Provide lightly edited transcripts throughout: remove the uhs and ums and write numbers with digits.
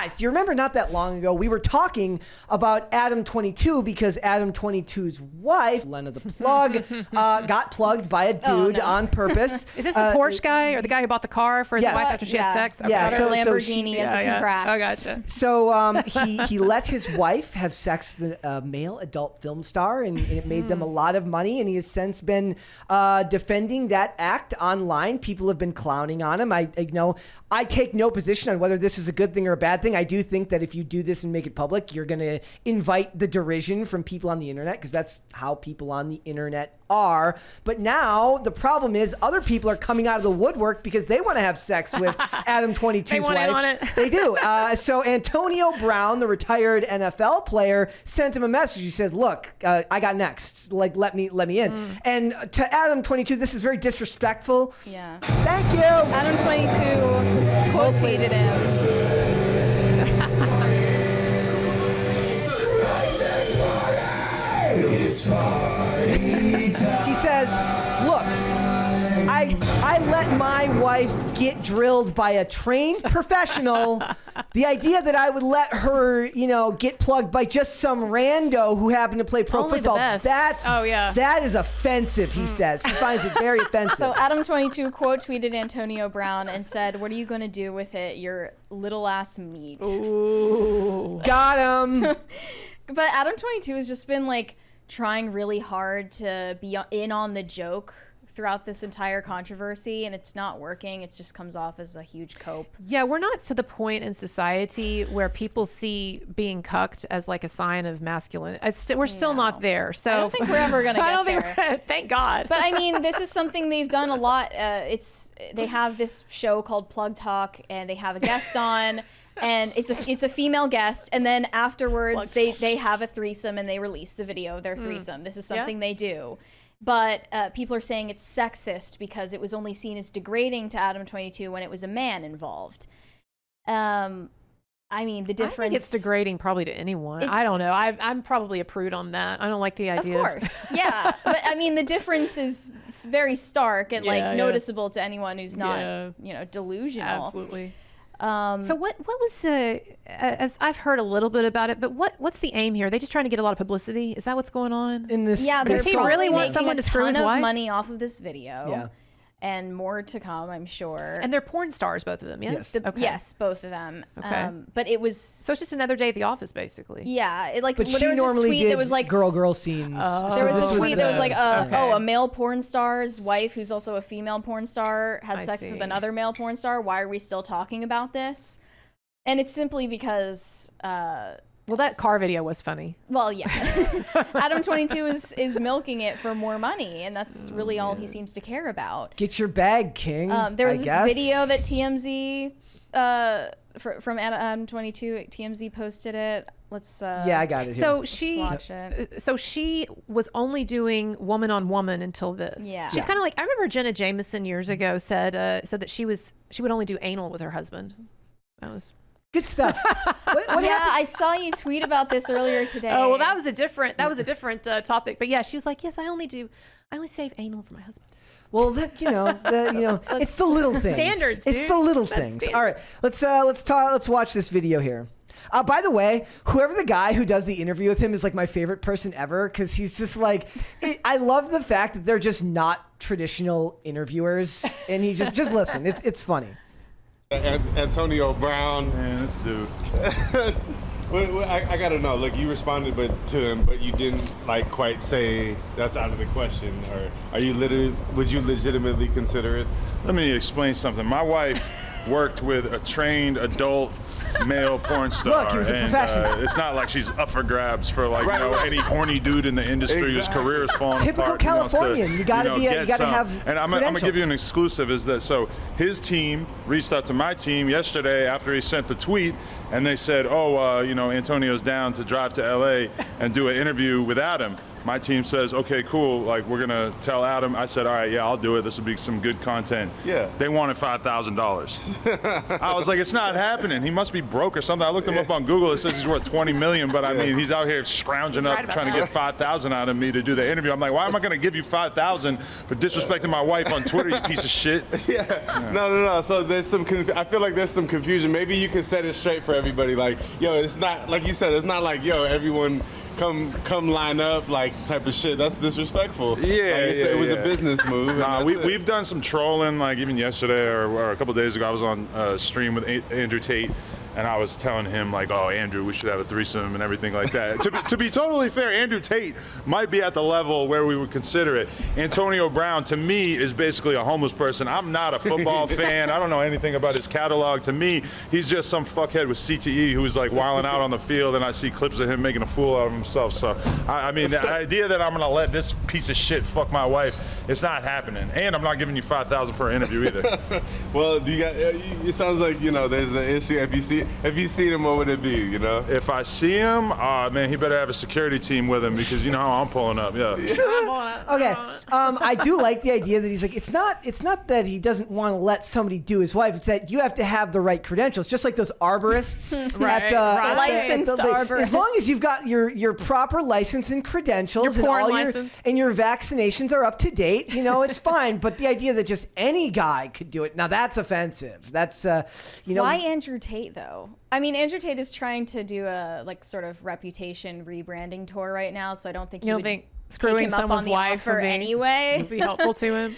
guys, do you remember not that long ago we were talking about Adam22 because Adam22's wife, Lena the Plug, got plugged by a dude on purpose. Is this the Porsche guy or the guy who bought the car for his wife after she had sex? Yeah, so Lamborghini as a congrats. Oh, gotcha. So he let his wife have sex with a male adult film star, and it made them a lot of money, and he has since been defending that act online. People have been clowning on him. I take no position on whether this is a good thing or a bad thing. I do think that if you do this and make it public, you're going to invite the derision from people on the internet, because that's how people on the internet are. But now the problem is other people are coming out of the woodwork because they want to have sex with Adam22's wife. On it. They do. So Antonio Brown, the retired NFL player, sent him a message. He says, "Look, I got next. Like, let me in." And to Adam22, this is very disrespectful. Yeah. Thank you. Adam22 quote tweeted him. He says, "Look, I let my wife get drilled by a trained professional. The idea that I would let her, get plugged by just some rando who happened to play pro football, that is offensive," he says. He finds it very offensive. So Adam22 quote tweeted Antonio Brown and said, "What are you going to do with it, your little ass meat?" Ooh. Got him. But Adam22 has just been trying really hard to be in on the joke throughout this entire controversy, and it's not working. It just comes off as a huge cope. Yeah, we're not to the point in society where people see being cucked as a sign of masculine. We're still not there. So I don't think we're ever gonna get there. Thank God. But I mean, this is something they've done a lot. They have this show called Plug Talk, and they have a guest on. And it's a female guest, and then afterwards they have a threesome and they release the video of their threesome. This is something they do. But people are saying it's sexist because it was only seen as degrading to Adam22 when it was a man involved. I mean, the difference... I think it's degrading probably to anyone. I don't know. I'm probably a prude on that. I don't like the idea. Of course, yeah. But I mean, the difference is very stark and noticeable to anyone who's not, delusional. Absolutely. So what was the, as I've heard a little bit about it, but what's the aim here? Are they just trying to get a lot of publicity? Is that what's going on in this? Yeah, does he really want someone to screw his wife? Money off of this video. Yeah. And more to come, I'm sure. And they're porn stars, both of them, yes? Yes, both of them. Okay. But it was... So it's just another day at the office, basically. Yeah. But she normally did girl scenes. There was a tweet that was a male porn star's wife, who's also a female porn star, had sex with another male porn star. Why are we still talking about this? And it's simply because... well, that car video was funny. Well, yeah. Adam22 is milking it for more money, and that's really all he seems to care about. Get your bag, King. There was this video that TMZ, from Adam22, TMZ posted it. Let's. Yeah, I got it. So watch it. So she was only doing woman on woman until this. Yeah. She's kind of like, I remember Jenna Jameson years ago said that she would only do anal with her husband. That was. Good stuff. What happened? I saw you tweet about this earlier today. Oh, well, that was a different topic. But yeah, she was like, yes, I only save anal for my husband. Well, it's the little things. Standards, dude. It's the little things. All right, let's watch this video here. By the way, whoever the guy who does the interview with him is my favorite person ever, because he's just I love the fact that they're just not traditional interviewers, and he just listen. It's funny. Antonio Brown. Man, this dude. I gotta know. Look, you responded to him, but you didn't quite say that's out of the question. Or would you legitimately consider it? Let me explain something. My wife worked with a trained adult male porn star. Look, he was a professional. It's not like she's up for grabs for any horny dude in the industry whose career is falling Typical apart. Californian. You gotta have. And I'm gonna give you an exclusive. Is that so? His team reached out to my team yesterday after he sent the tweet, and they said, Antonio's down to drive to LA and do an interview with Adam. My team says, okay, cool, like we're gonna tell Adam. I said, all right, yeah, I'll do it. This will be some good content. Yeah. They wanted $5,000. I was like, it's not happening. He must be broke or something. I looked him up on Google. It says he's worth 20 million, but I mean, he's out here scrounging up, trying to get 5,000 out of me to do the interview. I'm like, why am I gonna give you 5,000 for disrespecting my wife on Twitter, you piece of shit? Yeah. No. So there's some. I feel like there's some confusion. Maybe you can set it straight for everybody. Like, yo, it's not like you said. It's not like, yo, everyone come line up, like, type of shit. That's disrespectful. Yeah, like, it was a business move. Nah, we've done some trolling, like even yesterday or a couple days ago. I was on a stream with Andrew Tate, and I was telling him, like, oh, Andrew, we should have a threesome and everything like that. to be totally fair, Andrew Tate might be at the level where we would consider it. Antonio Brown, to me, is basically a homeless person. I'm not a football fan. I don't know anything about his catalog. To me, he's just some fuckhead with CTE who's, like, wilding out on the field, and I see clips of him making a fool out of himself. So, I mean, the idea that I'm going to let this piece of shit fuck my wife, it's not happening. And I'm not giving you $5,000 for an interview either. Well, it sounds like, you know, there's an issue. If you see him, what would it be, you know? If I see him, man, he better have a security team with him because you know how I'm pulling up, yeah. Okay, I do like the idea that he's like, it's not that he doesn't want to let somebody do his wife. It's that you have to have the right credentials, just like those arborists. Licensed arborists. As long as you've got your proper license and credentials, Your and porn all license. and your vaccinations are up to date, you know, it's fine. But the idea that just any guy could do it, now that's offensive. That's you know. Why Andrew Tate though? I mean, Andrew Tate is trying to do a like sort of reputation rebranding tour right now, so I don't think You don't would think take screwing him up someone's on the wife offer would anyway. be helpful to him?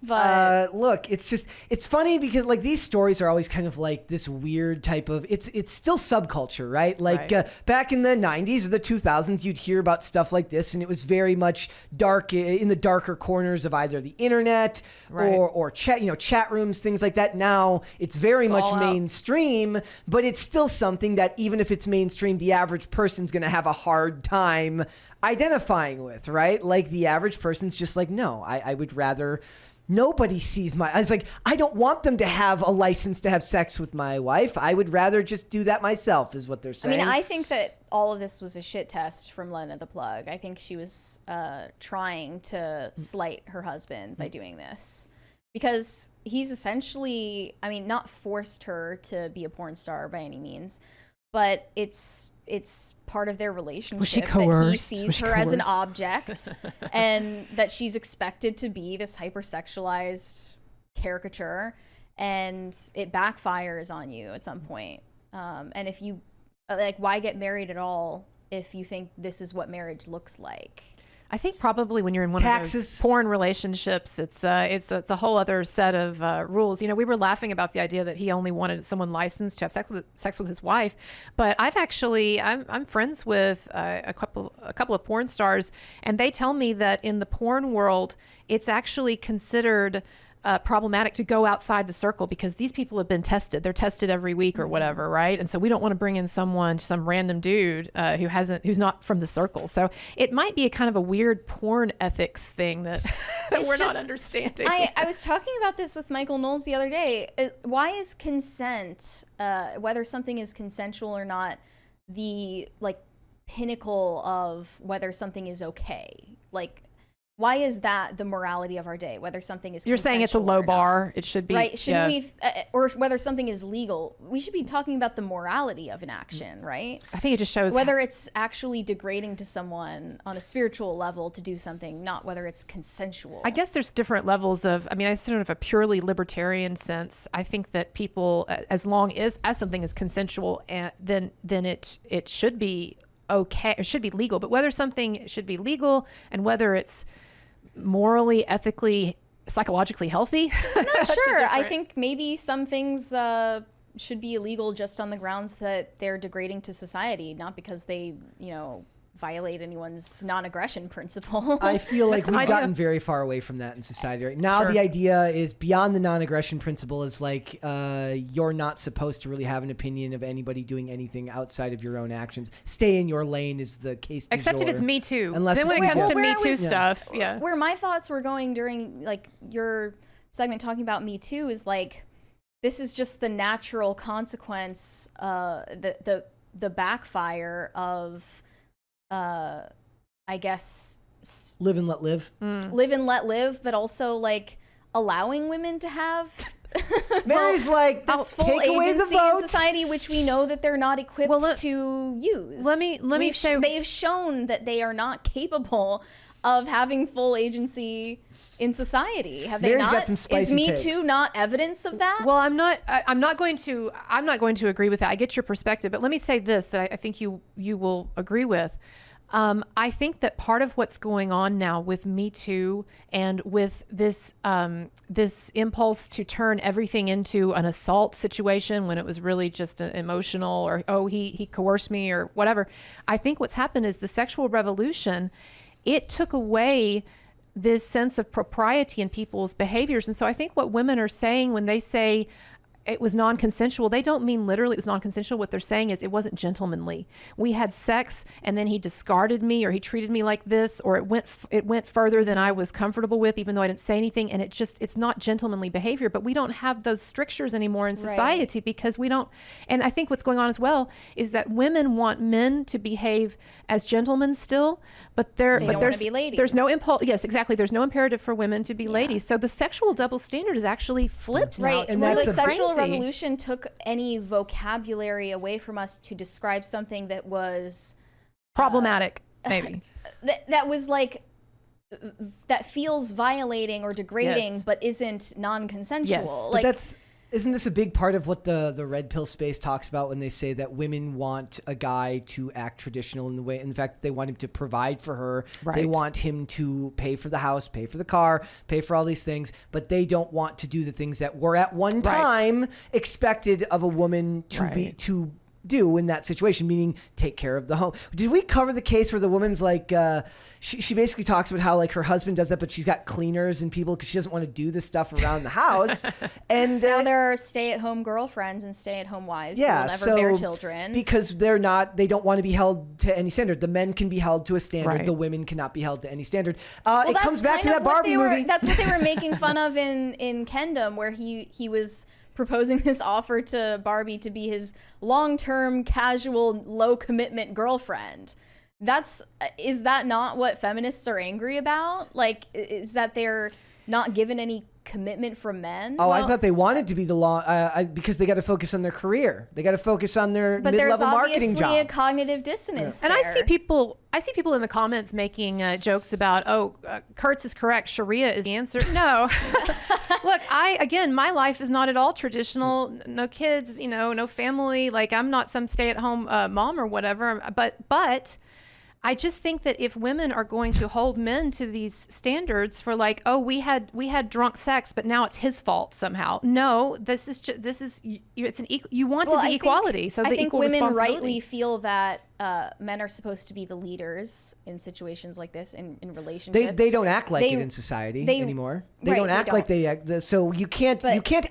But look, it's funny because like these stories are always kind of like this weird type of, it's still subculture, right? Like back in the 90s or the 2000s, you'd hear about stuff like this, and it was very much dark in the darker corners of either the internet or chat rooms, things like that. Now it's very much mainstream, but it's still something that even if it's mainstream, the average person's going to have a hard time identifying with, right? Like the average person's just like, no, I would rather nobody sees I was like, I don't want them to have a license to have sex with my wife. I would rather just do that myself, is what they're saying. I mean, I think that all of this was a shit test from Lena the Plug. I think she was trying to slight her husband by doing this. Because he's essentially, I mean, not forced her to be a porn star by any means, but it's part of their relationship. Was she coerced? That he sees her as an object and that she's expected to be this hypersexualized caricature, and it backfires on you at some point. And if you, like, why get married at all if you think this is what marriage looks like? I think probably when you're in one of those porn relationships, it's a whole other set of rules. You know, we were laughing about the idea that he only wanted someone licensed to have sex with his wife, but I'm friends with a couple of porn stars, and they tell me that in the porn world, it's actually considered problematic to go outside the circle because these people have been tested. They're tested every week or whatever, right? And so we don't want to bring in some random dude who's not from the circle. So it might be a kind of a weird porn ethics thing that we're not understanding. I was talking about this with Michael Knowles the other day. Why is consent, whether something is consensual or not, the like pinnacle of whether something is okay? Like, why is that the morality of our day? Whether something is You're saying it's a low bar. It should be right. Shouldn't we, or whether something is legal? We should be talking about the morality of an action, right? I think it just shows whether it's actually degrading to someone on a spiritual level to do something, not whether it's consensual. I guess there's different levels of. I mean, I sort of a purely libertarian sense. I think that people, as long as something is consensual, then it should be okay. It should be legal. But whether something should be legal and whether it's morally, ethically, psychologically healthy, I'm not sure. I think maybe some things should be illegal just on the grounds that they're degrading to society, not because they, violate anyone's non-aggression principle. I feel like we've gotten very far away from that in society right now. The idea is beyond the non-aggression principle is like you're not supposed to really have an opinion of anybody doing anything outside of your own actions. Stay in your lane is the case. Except if it's Me Too. Unless then when it comes to Me Too stuff, where my thoughts were going during like your segment talking about Me Too is like, this is just the natural consequence, the backfire of I guess live and let live. Live and let live, but also like allowing women to have Mary's like, this full take away the agency in vote. society, which we know that they're not equipped to use. Let me say they've shown that they are not capable of having full agency in society. Have they Mary's not? got some spicy Is Me takes. Too not evidence of that? Well, I'm not going to agree with that. I get your perspective, but let me say this that I think you will agree with. I think that part of what's going on now with Me Too and with this this impulse to turn everything into an assault situation when it was really just an emotional, or he coerced me or whatever. I think what's happened is the sexual revolution, it took away this sense of propriety in people's behaviors. And so I think what women are saying when they say it was non-consensual, they don't mean literally it was non-consensual. What they're saying is it wasn't gentlemanly. We had sex and then he discarded me, or he treated me like this, or it went further than I was comfortable with, even though I didn't say anything. And it's not gentlemanly behavior. But we don't have those strictures anymore in society, because we don't. And I think what's going on as well is that women want men to behave as gentlemen still, but there's be ladies. There's no impulse. Yes, exactly. There's no imperative for women to be ladies. So the sexual double standard is actually flipped now. Right. And Well, that's the sexual crazy. revolution took any vocabulary away from us to describe something that was Problematic, maybe. that was like that feels violating or degrading, Yes. but isn't non-consensual. Yes. Like, But isn't this a big part of what the red pill space talks about when they say that women want a guy to act traditional in the fact that they want him to provide for her. They Right. want him to pay for the house, pay for the car, pay for all these things, but they don't want to do the things that were at one time expected of a woman to do in that situation, meaning take care of the home. Did we cover the case where the woman's like, she basically talks about how like her husband does that, but she's got cleaners and people because she doesn't want to do the stuff around the house. And now there are stay-at-home girlfriends and stay-at-home wives who will never bear children. Because they don't want to be held to any standard. The men can be held to a standard. Right. The women cannot be held to any standard. Well, it comes back to that Barbie movie. That's what they were making fun of in Kendom, where he was proposing this offer to Barbie to be his long-term, casual, low-commitment girlfriend. Is that not what feminists are angry about? Like, is that they're not given any commitment from men? Oh, I thought they wanted to be the law because they got to focus on their career. They got to focus on their mid-level marketing job. But there's obviously a cognitive dissonance And there. I see people in the comments making jokes about, Kurtz is correct, Sharia is the answer. No. Look, my life is not at all traditional. No kids, no family. Like, I'm not some stay-at-home mom or whatever. But I just think that if women are going to hold men to these standards for like, we had drunk sex, but now it's his fault somehow. No, it's an equal. You wanted the equality, so the equal women responsibility. rightly feel that men are supposed to be the leaders in situations like this in relationships. They don't act like it in society anymore. They don't act like they act. So you can't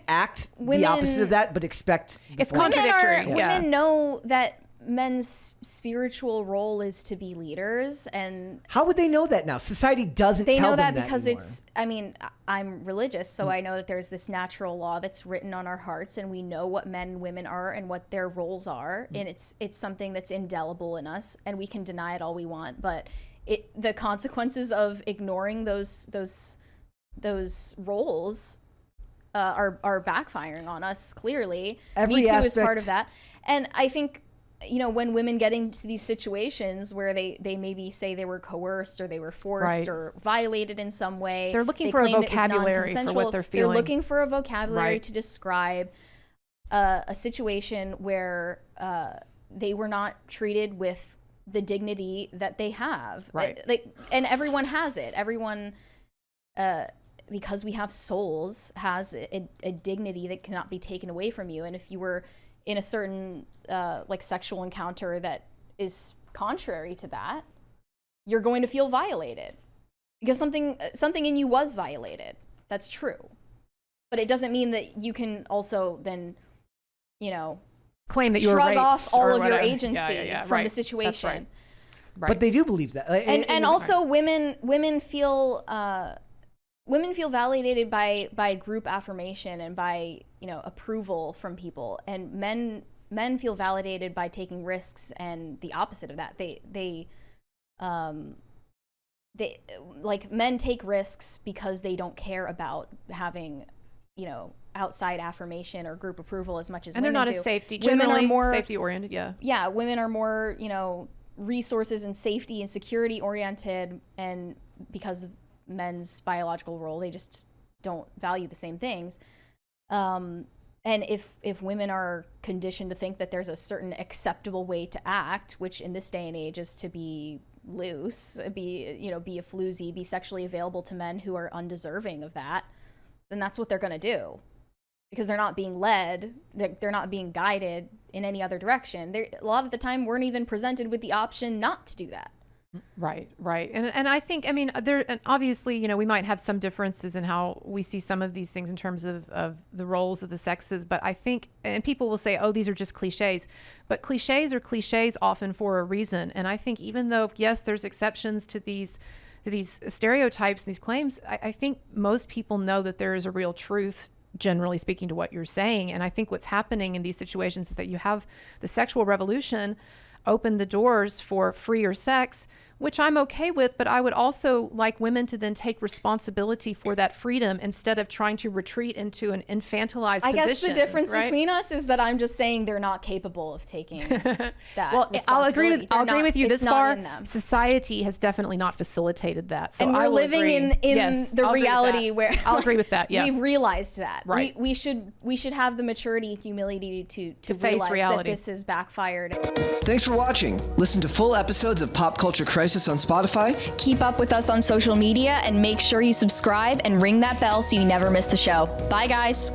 act the opposite of that, but expect it's the former. contradictory. Women know that men's spiritual role is to be leaders, and how would they know that now? Society doesn't they tell know them that because anymore. I'm religious, so I know that there's this natural law that's written on our hearts, and we know what men and women are and what their roles are, and it's something that's indelible in us, and we can deny it all we want, but the consequences of ignoring those roles are backfiring on us clearly. Every Me Too is aspect. part of that, and I think when women get into these situations where they maybe say they were coerced or they were forced or violated in some way, they're looking for a claim it was vocabulary for what they're feeling. They're looking for a vocabulary to describe a situation where they were not treated with the dignity that they have. Right. And everyone has it. Everyone, because we have souls, has a dignity that cannot be taken away from you. And if you were in a certain sexual encounter that is contrary to that, you're going to feel violated because something in you was violated. That's true, but it doesn't mean that you can also then, claim that you were shrug raped off all or of your whatever. agency from the situation. That's right. But they do believe that, And also women feel validated by group affirmation and by approval from people, and men feel validated by taking risks and the opposite of that. They men take risks because they don't care about having, outside affirmation or group approval as much as women do. And they're not as safety. Women are more safety oriented. Yeah. Yeah. Women are more, resources and safety and security oriented, and because of men's biological role, they just don't value the same things. And if women are conditioned to think that there's a certain acceptable way to act, which in this day and age is to be loose, be a floozy, be sexually available to men who are undeserving of that, then that's what they're going to do, because they're not being led, they're not being guided in any other direction. They a lot of the time weren't even presented with the option not to do that. Right. And I think, and obviously, we might have some differences in how we see some of these things in terms of the roles of the sexes, but I think, and people will say, oh, these are just cliches, but cliches are cliches often for a reason. And I think even though, yes, there's exceptions to these stereotypes and these claims, I think most people know that there is a real truth, generally speaking, to what you're saying. And I think what's happening in these situations is that you have the sexual revolution open the doors for freer sex, which I'm okay with, but I would also like women to then take responsibility for that freedom instead of trying to retreat into an infantilized position. I guess the difference between us is that I'm just saying they're not capable of taking that I'll agree with you. This far, society has definitely not facilitated that. So and we're living in the reality where I'll agree with that. Yeah, we've realized that. Right. We should have the maturity and humility to face realize reality. that this has backfired. Thanks for watching. Listen to full episodes of Pop Culture Crisis on Spotify. Keep up with us on social media and make sure you subscribe and ring that bell so you never miss the show. Bye, guys.